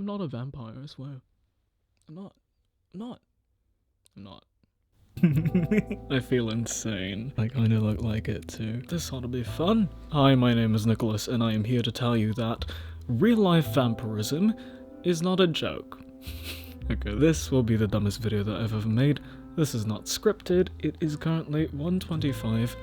I'm not a vampire, I swear. I'm not. I'm not. I'm not. I feel insane. I kinda look like it too. This ought to be fun. Hi, my name is Nicholas, and I am here to tell you that real-life vampirism is not a joke. Okay, this will be the dumbest video that I've ever made. This is not scripted. It is currently 1:25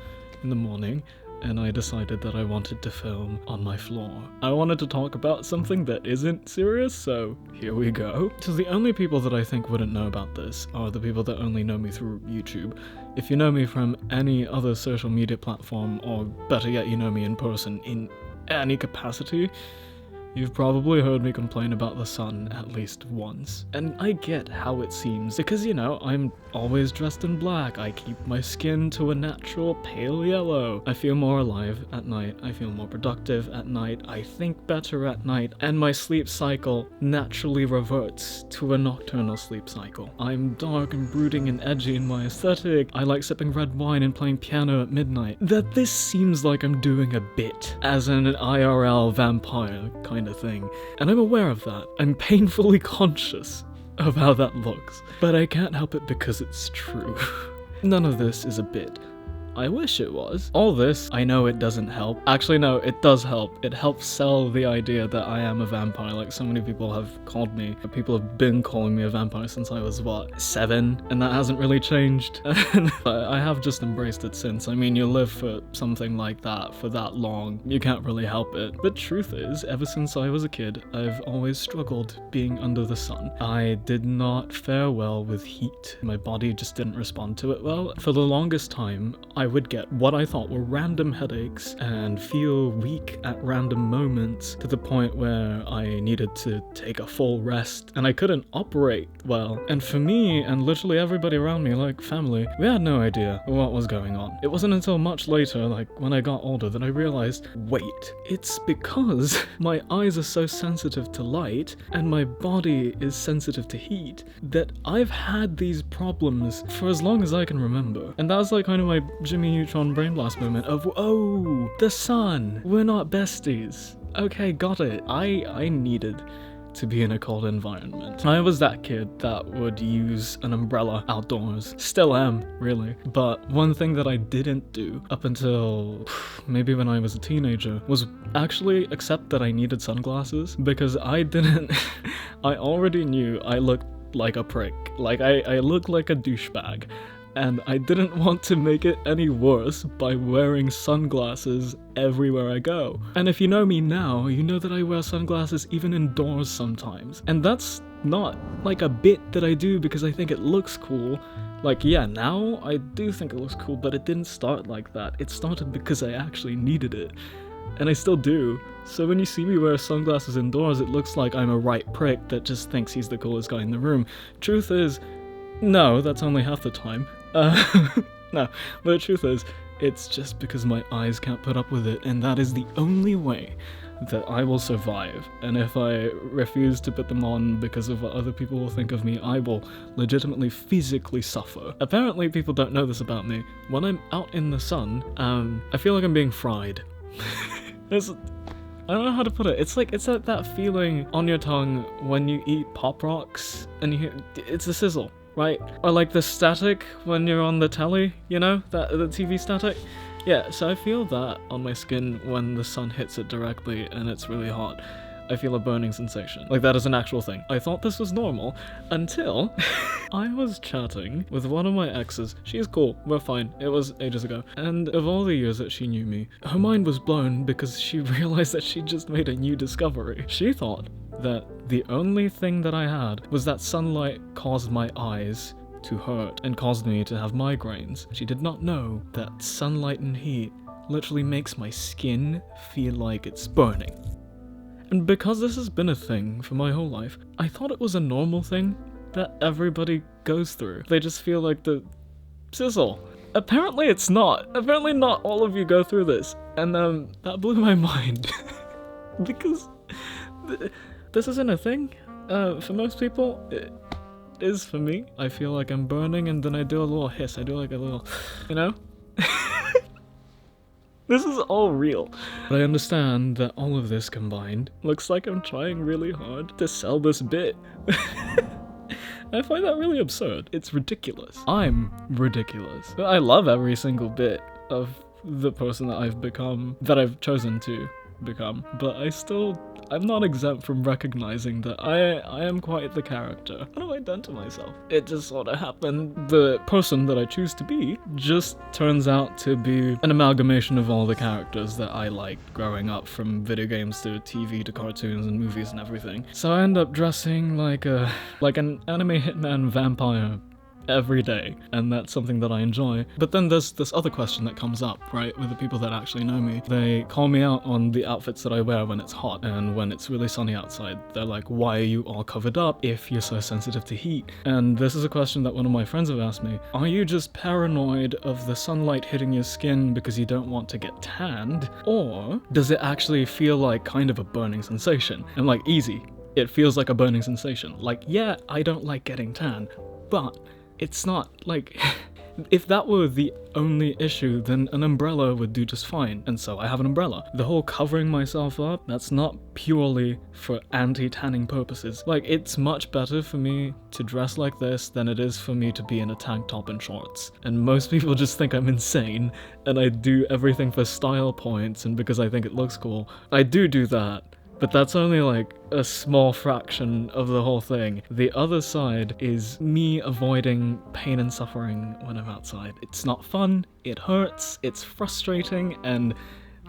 in the morning, and I decided that I wanted to film on my floor. I wanted to talk about something that isn't serious, so here we go. So the only people that I think wouldn't know about this are the people that only know me through YouTube. If you know me from any other social media platform, or better yet, you know me in person in any capacity, you've probably heard me complain about the sun at least once. And I get how it seems, because you know, I'm always dressed in black, I keep my skin to a natural pale yellow. I feel more alive at night, I feel more productive at night, I think better at night, and my sleep cycle naturally reverts to a nocturnal sleep cycle. I'm dark and brooding and edgy in my aesthetic, I like sipping red wine and playing piano at midnight. That this seems like I'm doing a bit, as an IRL vampire kind of thing, and I'm aware of that. I'm painfully conscious of how that looks, but I can't help it because it's true. None of this is a bit. I wish it was. All this, I know it doesn't help. Actually, no, it does help. It helps sell the idea that I am a vampire. Like, so many people have called me, people have been calling me a vampire since I was, what, 7? And that hasn't really changed. I have just embraced it since. I mean, you live for something like that for that long, you can't really help it. But truth is, ever since I was a kid, I've always struggled being under the sun. I did not fare well with heat. My body just didn't respond to it well. For the longest time, I would get what I thought were random headaches and feel weak at random moments to the point where I needed to take a full rest and I couldn't operate well. And for me and literally everybody around me, like family, we had no idea what was going on. It wasn't until much later, like when I got older, that I realized, wait, it's because my eyes are so sensitive to light and my body is sensitive to heat that I've had these problems for as long as I can remember. And that was like kind of my Jimmy Neutron brain blast moment of, oh, the sun, we're not besties. Okay, got it. I needed to be in a cold environment. I was that kid that would use an umbrella outdoors. Still am, really. But one thing that I didn't do up until maybe when I was a teenager was actually accept that I needed sunglasses, because I didn't, I already knew I looked like a prick. Like, I looked like a douchebag. And I didn't want to make it any worse by wearing sunglasses everywhere I go. And if you know me now, you know that I wear sunglasses even indoors sometimes. And that's not like a bit that I do because I think it looks cool. Like, yeah, now I do think it looks cool, but it didn't start like that. It started because I actually needed it. And I still do. So when you see me wear sunglasses indoors, it looks like I'm a right prick that just thinks he's the coolest guy in the room. Truth is, no, that's only half the time. No, but the truth is, it's just because my eyes can't put up with it, and that is the only way that I will survive. And if I refuse to put them on because of what other people will think of me, I will legitimately physically suffer. Apparently people don't know this about me. When I'm out in the sun, I feel like I'm being fried. I don't know how to put it. It's like that feeling on your tongue when you eat Pop Rocks and you hear, it's a sizzle. Right? Or like the static when you're on the telly, you know? The TV static? Yeah, so I feel that on my skin when the sun hits it directly and it's really hot. I feel a burning sensation. Like, that is an actual thing. I thought this was normal until I was chatting with one of my exes. She's cool, we're fine. It was ages ago. And of all the years that she knew me, her mind was blown because she realized that she just made a new discovery. She thought that the only thing that I had was that sunlight caused my eyes to hurt and caused me to have migraines. She did not know that sunlight and heat literally makes my skin feel like it's burning. And because this has been a thing for my whole life, I thought it was a normal thing that everybody goes through. They just feel like the sizzle. Apparently it's not. Apparently not all of you go through this. And that blew my mind. Because this isn't a thing for most people. It is for me. I feel like I'm burning and then I do a little hiss. I do like a little, you know? This is all real. But I understand that all of this combined looks like I'm trying really hard to sell this bit. I find that really absurd. It's ridiculous. I'm ridiculous. I love every single bit of the person that I've become, that I've chosen to become, but I'm not exempt from recognizing that I am quite the character. What have I done to myself? It just sort of happened. The person that I choose to be just turns out to be an amalgamation of all the characters that I liked growing up, from video games to TV to cartoons and movies and everything. So I end up dressing like an anime hitman vampire every day, and that's something that I enjoy. But then there's this other question that comes up, right, with the people that actually know me. They call me out on the outfits that I wear when it's hot and when it's really sunny outside. They're like, why are you all covered up if you're so sensitive to heat? And this is a question that one of my friends have asked me. Are you just paranoid of the sunlight hitting your skin because you don't want to get tanned? Or does it actually feel like kind of a burning sensation? And like, easy. It feels like a burning sensation. Like, yeah, I don't like getting tan, but it's not like, if that were the only issue, then an umbrella would do just fine, and so I have an umbrella. The whole covering myself up, that's not purely for anti-tanning purposes. Like, it's much better for me to dress like this than it is for me to be in a tank top and shorts. And most people just think I'm insane, and I do everything for style points and because I think it looks cool. I do that. But that's only like a small fraction of the whole thing. The other side is me avoiding pain and suffering when I'm outside. It's not fun, it hurts, it's frustrating, and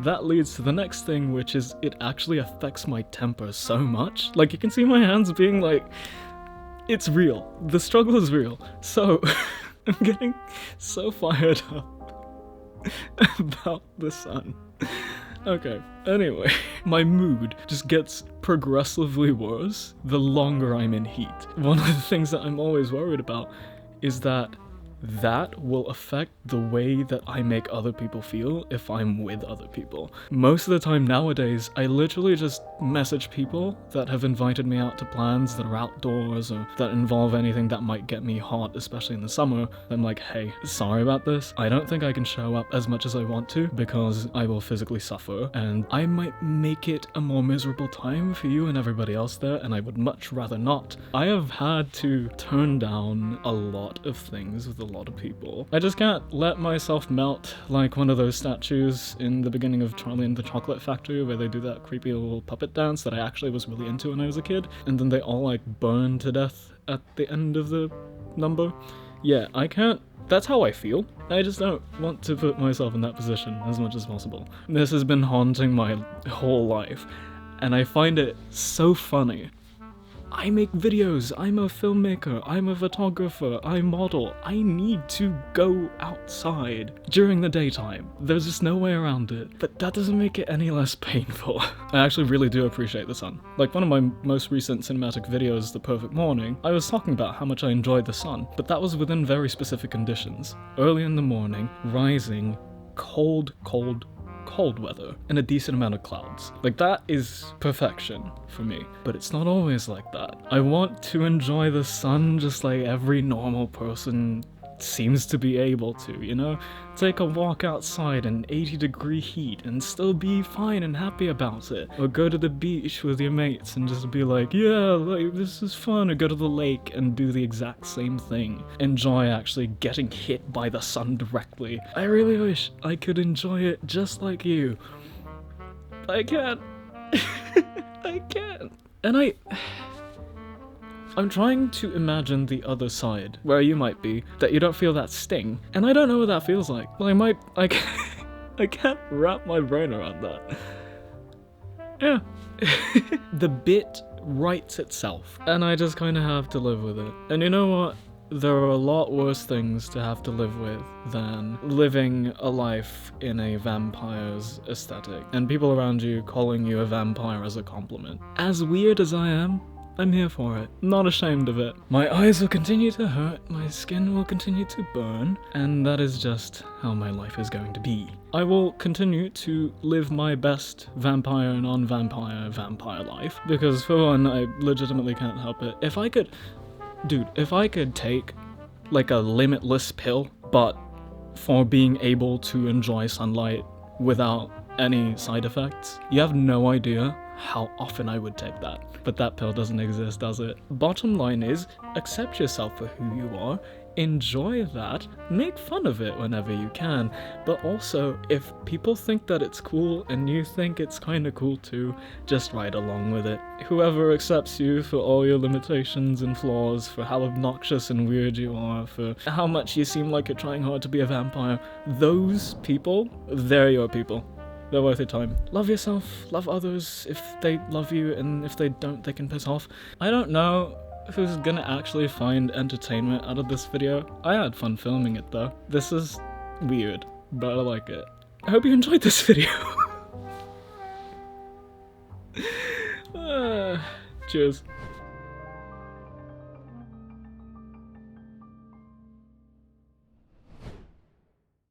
that leads to the next thing, which is it actually affects my temper so much. Like, you can see my hands being like, it's real. The struggle is real. So, I'm getting so fired up about the sun. Okay, anyway, my mood just gets progressively worse the longer I'm in heat. One of the things that I'm always worried about is that will affect the way that I make other people feel if I'm with other people. Most of the time nowadays, I literally just message people that have invited me out to plans that are outdoors or that involve anything that might get me hot, especially in the summer. I'm like, hey, sorry about this. I don't think I can show up as much as I want to because I will physically suffer, and I might make it a more miserable time for you and everybody else there, and I would much rather not. I have had to turn down a lot of things with a lot of people. I just can't let myself melt like one of those statues in the beginning of Charlie and the Chocolate Factory where they do that creepy little puppet dance that I actually was really into when I was a kid, and then they all like burn to death at the end of the number. Yeah, I can't. That's how I feel. I just don't want to put myself in that position as much as possible. This has been haunting my whole life, and I find it so funny. I make videos, I'm a filmmaker, I'm a photographer, I model. I need to go outside during the daytime. There's just no way around it, but that doesn't make it any less painful. I actually really do appreciate the sun. Like one of my most recent cinematic videos, The Perfect Morning, I was talking about how much I enjoyed the sun, but that was within very specific conditions. Early in the morning, rising, cold weather, and a decent amount of clouds. Like, that is perfection for me. But it's not always like that. I want to enjoy the sun just like every normal person seems to be able to, you know? Take a walk outside in 80-degree heat and still be fine and happy about it. Or go to the beach with your mates and just be like, yeah, like, this is fun. Or go to the lake and do the exact same thing. Enjoy actually getting hit by the sun directly. I really wish I could enjoy it just like you. I can't. I can't. And I'm trying to imagine the other side, where you might be, that you don't feel that sting, and I don't know what that feels like. Well, I can't wrap my brain around that. Yeah. The bit writes itself, and I just kind of have to live with it. And you know what? There are a lot worse things to have to live with than living a life in a vampire's aesthetic, and people around you calling you a vampire as a compliment. As weird as I am, I'm here for it. Not ashamed of it. My eyes will continue to hurt, my skin will continue to burn, and that is just how my life is going to be. I will continue to live my best vampire, non-vampire life, because for one, I legitimately can't help it. If I could take like a limitless pill, but for being able to enjoy sunlight without any side effects. You have no idea how often I would take that. But that pill doesn't exist, does it? Bottom line is, accept yourself for who you are, enjoy that, make fun of it whenever you can, but also, if people think that it's cool and you think it's kinda cool too, just ride along with it. Whoever accepts you for all your limitations and flaws, for how obnoxious and weird you are, for how much you seem like you're trying hard to be a vampire, those people, they're your people. They're worth your time. Love yourself, love others if they love you, and if they don't, they can piss off. I don't know who's gonna actually find entertainment out of this video. I had fun filming it though. This is weird, but I like it. I hope you enjoyed this video. Cheers.